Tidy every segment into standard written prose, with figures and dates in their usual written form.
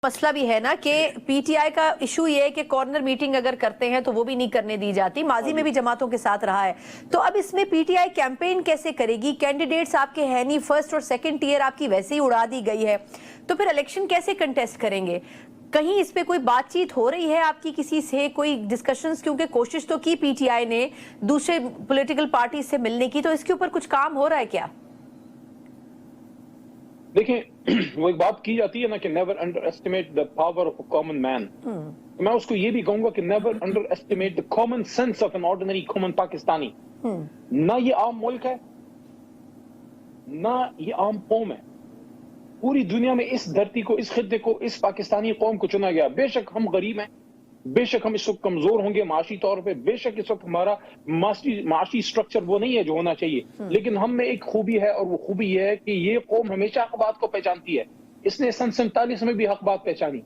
مسئلہ بھی ہے نا کہ پی ٹی آئی کا ایشو یہ ہے کہ کارنر میٹنگ اگر کرتے ہیں تو وہ بھی نہیں کرنے دی جاتی، ماضی میں بھی جماعتوں کے ساتھ رہا ہے. تو اب اس میں پی ٹی آئی کیمپین کیسے کرے گی؟ کینڈیڈیٹس آپ کے ہیں نہیں، فرسٹ اور سیکنڈ ٹیئر آپ کی ویسے ہی اڑا دی گئی ہے، تو پھر الیکشن کیسے کنٹیسٹ کریں گے؟ کہیں اس پہ کوئی بات چیت ہو رہی ہے آپ کی کسی سے، کوئی ڈسکشنز؟ کیونکہ کوشش تو کی پی ٹی آئی نے دوسرے پولیٹیکل پارٹی سے ملنے کی، تو اس کے اوپر کچھ کام ہو رہا ہے کیا؟ دیکھیں وہ ایک بات کی جاتی ہے نا کہ never under estimate the power of a common man. میں اس کو یہ بھی کہوں گا کہ never under estimate the common sense of an ordinary common Pakistani. نہ یہ عام ملک ہے نہ یہ عام قوم ہے. پوری دنیا میں اس دھرتی کو، اس خطے کو، اس پاکستانی قوم کو چنا گیا. بے شک ہم غریب ہیں، بے شک ہم اس وقت کمزور ہوں گے معاشی طور پہ، بے شک اس وقت ہمارا معاشی سٹرکچر وہ نہیں ہے جو ہونا چاہیے، لیکن ہم میں ایک خوبی ہے، اور وہ خوبی یہ ہے کہ یہ قوم ہمیشہ حق بات کو پہچانتی ہے. اس نے سن 47 میں بھی حق بات پہچانی،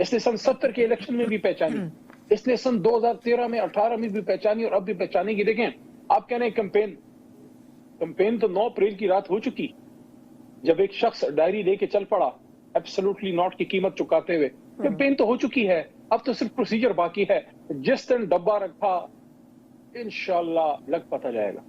اس نے سن 70 کے الیکشن میں بھی پہچانی، اس نے سن 2013 میں 18 میں بھی پہچانی، اور اب بھی پہچانے گی. دیکھیں آپ کہہ رہے ہیں کمپین تو 9 اپریل کی رات ہو چکی، جب ایک شخص ڈائری لے کے چل پڑا ایبسولوٹلی ناٹ کی قیمت چکاتے ہوئے. کیمپین تو ہو چکی ہے، اب تو صرف پروسیجر باقی ہے. جس دن ڈبہ رکھا انشاءاللہ لگ پتہ جائے گا.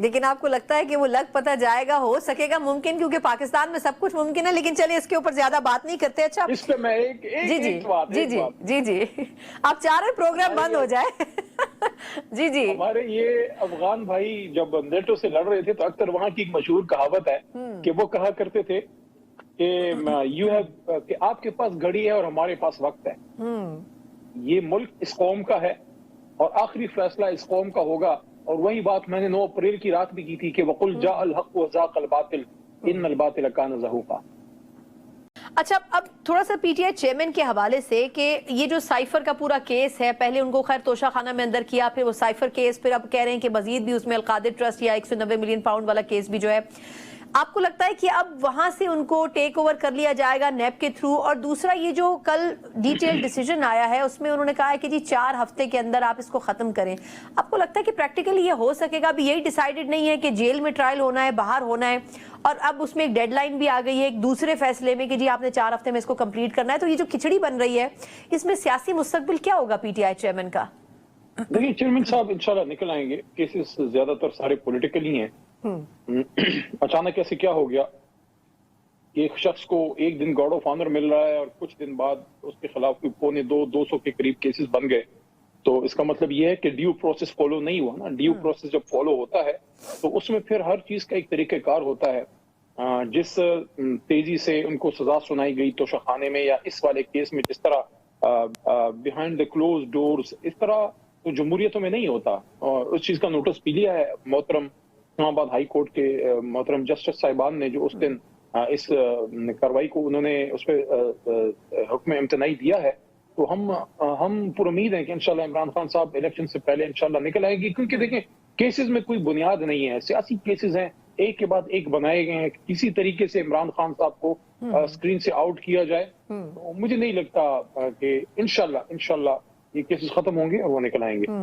لیکن آپ کو لگتا ہے کہ وہ لگ پتہ جائے گا، ہو سکے گا ممکن؟ کیونکہ پاکستان میں سب کچھ ممکن ہے، لیکن چلیے اس کے اوپر زیادہ بات نہیں کرتے. اچھا اس پہ میں ایک بات جی آپ چاہ رہے پروگرام بند ہو جائے. جی ہمارے یہ افغان بھائی جب نیٹو سے لڑ رہے تھے تو اکثر وہاں کی ایک مشہور کہاوت ہے کہ وہ کہا کرتے تھے کہ آپ کے پاس گھڑی ہے اور ہمارے پاس وقت ہے. یہ ملک اس قوم کا ہے اور آخری فیصلہ اس قوم کا ہوگا. اور وہی بات میں نے 9 اپریل کی رات بھی کی تھی کہ وَقُلْ جَاءَ الْحَقُّ وَزَاقَ الْبَاطِلُ إِنَّ الْبَاطِلَ كَانَ زَهُوقًا. اچھا اب تھوڑا سا پی ٹی آئی چیئرمین کے حوالے سے کہ یہ جو سائفر کا پورا کیس ہے، پہلے ان کو خیر توشہ خانہ میں اندر کیا، پھر وہ سائفر کیس، پھر اب کہہ رہے ہیں کہ مزید بھی اس میں القادر ٹرسٹ یا 190 ملین پاؤنڈ والا کیس بھی جو ہے، آپ کو لگتا ہے کہ اب وہاں سے ان کو ٹیک اوور کر لیا جائے گا نیب کے تھرو؟ اور دوسرا یہ جو کل ڈیٹیل ڈیسیجن آیا ہے اس میں انہوں نے کہا ہے کہ جی 4 ہفتے کے اندر آپ اس کو ختم کریں. آپ کو لگتا ہے کہ پریکٹیکلی یہ ہو سکے گا؟ اب یہی ڈیسائیڈڈ نہیں ہے کہ جیل میں ٹرائل ہونا ہے، باہر ہونا ہے، اور اب اس میں ایک ڈیڈ لائن بھی آ گئی ہے ایک دوسرے فیصلے میں کہ جی آپ نے 4 ہفتے میں اس کو کمپلیٹ کرنا ہے. تو یہ جو کھچڑی بن رہی ہے اس میں سیاسی مستقبل کیا ہوگا پی ٹی آئی چیئرمین کا؟ دیکھیے چیئرمین صاحب انشاءاللہ نکل آئیں گے. کیسز زیادہ تر سارے پولیٹیکل ہی ہیں. اچانک ایسے کیا ہو گیا کہ ایک شخص کو ایک دن گارڈ آف آنر مل رہا ہے اور کچھ دن بعد اس کے خلاف 200 کے قریب کیسز بن گئے. تو اس کا مطلب یہ ہے کہ ڈیو پروسیس فالو نہیں ہوا نا. ڈیو پروسیس جب فالو ہوتا ہے تو اس میں پھر ہر چیز کا ایک طریقہ کار ہوتا ہے. جس تیزی سے ان کو سزا سنائی گئی توشہ خانے میں یا اس والے کیس میں جس طرح بیہائنڈ دا کلوز ڈورز، اس طرح تو جمہوریتوں میں نہیں ہوتا. اور اس چیز کا نوٹس بھی لیا ہے محترم اسلام آباد ہائی کورٹ کے محترم جسٹس صاحبان نے، جو اس دن اس کاروائی کو انہوں نے اس پہ حکم امتناعی دیا ہے. تو ہم پر امید ہیں کہ انشاءاللہ عمران خان صاحب الیکشن سے پہلے انشاءاللہ نکل آئیں گی. کیونکہ دیکھیں کیسز میں کوئی بنیاد نہیں ہے، سیاسی کیسز ہیں، ایک کے بعد ایک بنائے گئے ہیں. کسی طریقے سے عمران خان صاحب کو اسکرین سے آؤٹ کیا جائے تو مجھے نہیں لگتا کہ انشاءاللہ یہ کیسز ختم ہوں گے اور وہ نکل آئیں گے.